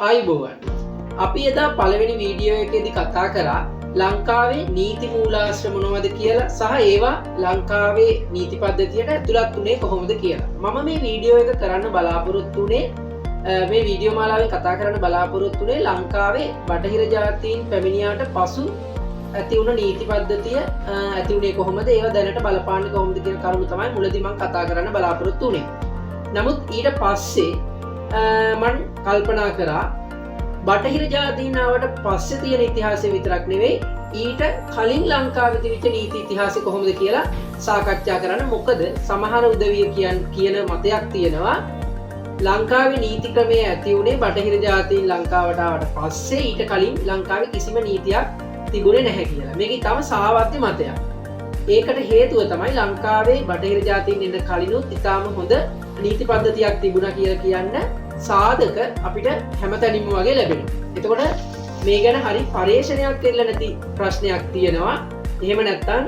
ආයුබෝවන්. අපි එදා පළවෙනි වීඩියෝ එකේදී කතා කරා ලංකාවේ නීති මූලාශ්‍ර මොනවද කියලා සහ ඒවා ලංකාවේ නීති පද්ධතියට ඇතුළත් වුණේ කොහොමද කියලා. මම මේ වීඩියෝ එක කරන්න බලාපොරොත්තු වුණේ මේ වීඩියෝ මාලාවෙන් කතා කරන්න බලාපොරොත්තු වුණේ ලංකාවේ බටහිර ජාතීන් පැමිණියාට පසු ඇති වුණ නීති පද්ධතිය ඇති වුණේ කොහොමද, ඒවා දැනට බලපාන්නේ කොහොමද කියන කරුණු තමයි මුලදී මම කතා කරන්න බලාපොරොත්තු වුණේ. නමුත් ඊට පස්සේ මම කල්පනා කරා බටහිර ජාතීනාවට පස්සේ තියෙන ඉතිහාසය විතරක් නෙවෙයි ඊට කලින් ලංකාවේ තිබිච්ච නීති ඉතිහාසය කොහොමද කියලා සාකච්ඡා කරන්න. මොකද සමහර උදවිය කියන මතයක් තියෙනවා ලංකාවේ නීති ක්‍රමය ඇති වුණේ බටහිර ජාතීන් ලංකාවට ආවට පස්සේ, ඊට කලින් ලංකාවේ කිසිම නීතියක් තිබුණේ නැහැ කියලා. මේක ඊටම සාවත්‍ය මතයක්. ඒකට හේතුව තමයි ලංකාවේ බටහිර ජාතීන් එන්න කලිනුත් ඊටම හොඳ නීති පද්ධතියක් තිබුණා කියලා කියන්න සාධක අපිට හැමතැනින්ම වගේ ලැබෙනවා. එතකොට මේ ගැන හරි පර්යේෂණයක් කරලා නැති ප්‍රශ්නයක් තියෙනවා. එහෙම නැත්නම්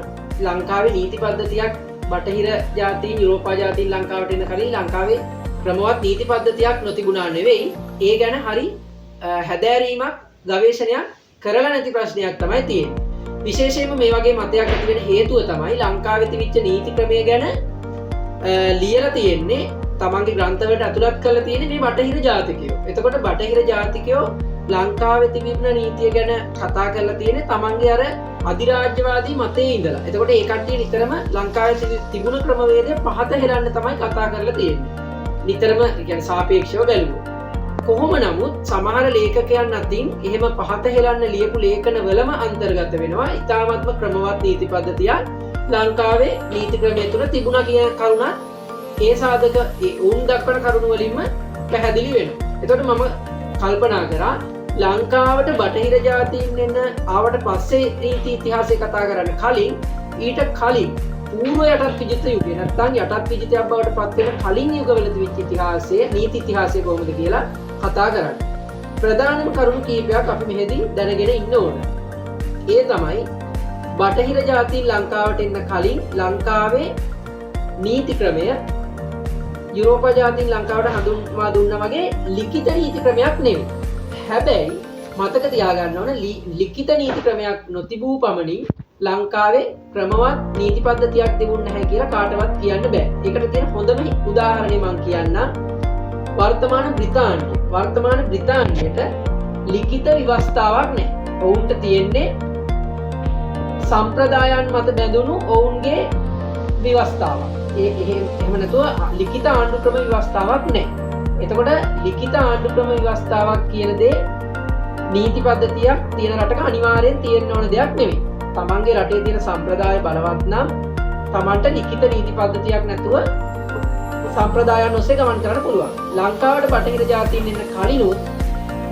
ලංකාවේ නීති පද්ධතියක් බටහිර ජාතීන් යුරෝපා ජාතීන් ලංකාවට එන්න කලින් ලංකාවේ ක්‍රමවත් නීති පද්ධතියක් නොතිබුණා නෙවෙයි. ඒ ගැන හරි හැදෑරීමක් ගවේෂණයක් කරලා නැති ප්‍රශ්නයක් තමයි තියෙන්නේ. විශේෂයෙන්ම මේ වගේ මතයක් ඇති වෙන හේතුව තමයි ලංකාවේ තිබිච්ච නීති ක්‍රමය ගැන ලියලා තියෙන්නේ තමන්ගේ ග්‍රන්ථවලට ඇතුළත් කරලා තියෙන්නේ මේ බටහිර ජාතිකයෝ. එතකොට බටහිර ජාතිකයෝ ලංකාවේ තිබෙන නීතිය ගැන කතා කරලා තියෙන්නේ තමන්ගේ අර අධිරාජ්‍යවාදී මතයේ ඉඳලා. එතකොට ඒ කට්ටිය නිතරම ලංකාවේ තිබුණ ක්‍රමවේදය පහත හෙලන්න තමයි කතා කරලා තියෙන්නේ. නිතරම කියන්නේ සාපේක්ෂව බැලුවොත්. කොහොම නමුත් සමහර ලේඛකයන් අතින් එහෙම පහත හෙලන්න ලියපු ලේඛනවලම අන්තර්ගත වෙනවා ඉතාමත්ම ක්‍රමවත් නීති පද්ධතියක් ලංකාවේ නීති ක්‍රමය තුළ තිබුණා කියන කරුණත් ඒ සාධක උන් දක්වන කරුණු වලින්ම පැහැදිලි වෙනවා. එතකොට මම කල්පනා කරා ලංකාවට බටහිර ජාතීන් එන්න ආවට පස්සේ නීති ඉතිහාසය කතා කරන්න කලින් ඊට කලින් පූර්ව යටත් විජිත යුගය නැත්නම් යටත් විජිතයක් බවට පත් වෙන කලින් යුගවල තිබිච්ච ඉතිහාසය නීති ඉතිහාසය කොහොමද කියලා කතා කරන්න. ප්‍රධානම කරුණු කීපයක් අපි මෙහෙදී දැනගෙන ඉන්න ඕන. ඒ තමයි බටහිර ජාතීන් ලංකාවට එන්න කලින් ලංකාවේ නීති ක්‍රමය යුරෝපා ජාතීන් ලංකාවට හඳුන්වා දුන්නා වගේ ලිඛිත නීති ක්‍රමයක් නෙවෙයි. හැබැයි මතක තියාගන්න ඕන ලිඛිත නීති ක්‍රමයක් නොතිබූ පමණින් ලංකාවේ ක්‍රමවත් නීති පද්ධතියක් තිබුණ නැහැ කියලා කාටවත් කියන්න බෑ. ඒකට තියෙන හොඳම උදාහරණය මම කියන්නම්. වර්තමාන බ්‍රිතාන්‍යය. වර්තමාන බ්‍රිතාන්‍යයට ලිඛිත ව්‍යවස්ථාවක් නැහැ. ඔවුන්ට තියෙන්නේ සම්ප්‍රදායන් මත බැඳුණු ඔවුන්ගේ ව්‍යවස්ථාවක්. එහෙම නැතුව ලිඛිත ආණ්ඩු ක්‍රම ව්‍යවස්ථාවක් නැහැ. එතකොට ලිඛිත ආණ්ඩු ක්‍රම ව්‍යවස්ථාවක් කියන දේ නීති පද්ධතියක් තියෙන රටක අනිවාර්යෙන් තියෙන්න ඕන දෙයක් නෙවෙයි. තමන්ගේ රටේ තියෙන සම්ප්‍රදාය බලවත් නම් තමන්ට ලිඛිත නීති පද්ධතියක් නැතුව සම්ප්‍රදායන් ඔස්සේ ගමන් කරන්න පුළුවන්. ලංකාවට බටහිර ජාතීන් එන්න කලිනුත්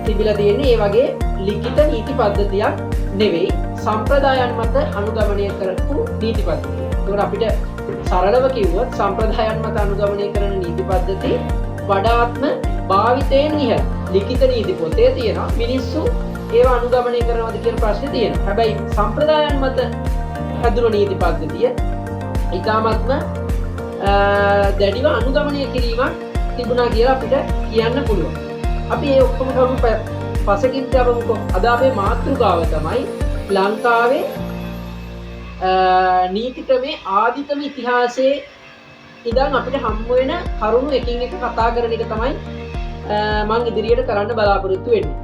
තිබිලා තියෙන්නේ ඒ වගේ ලිඛිත නීති පද්ධතියක් නෙවෙයි සම්ප්‍රදායන් මත අනුගමනය කරපු නීති පද්ධතිය. ඒකට අපිට සරලව කිව්වොත් සම්ප්‍රදායන් මත අනුගමනය කරන නීති පද්ධති වඩාත්ම භාවිතයෙන් ඉහළ. ලිඛිත නීති පොතේ තියෙනවා මිනිස්සු ඒවා අනුගමනය කරනවද කියන ප්‍රශ්නේ තියෙනවා. හැබැයි සම්ප්‍රදායන් මත හැදුණු නීති පද්ධතිය ඊටාත්ම දැඩිව අනුගමනය කිරීමක් තිබුණා කියලා අපිට කියන්න පුළුවන්. අපි මේ ඔක්කොම කරුණු පසකින් තියමුකෝ. අද අපේ මාතෘකාව තමයි ලංකාවේ නීති ක්‍රමේ ආදිතම ඉතිහාසයේ ඉඳන් අපිට හම්බ වෙන කරුණු එකින් එක කතා කරන එක තමයි මම ඉදිරියට කරන්න බලාපොරොත්තු වෙන්නේ.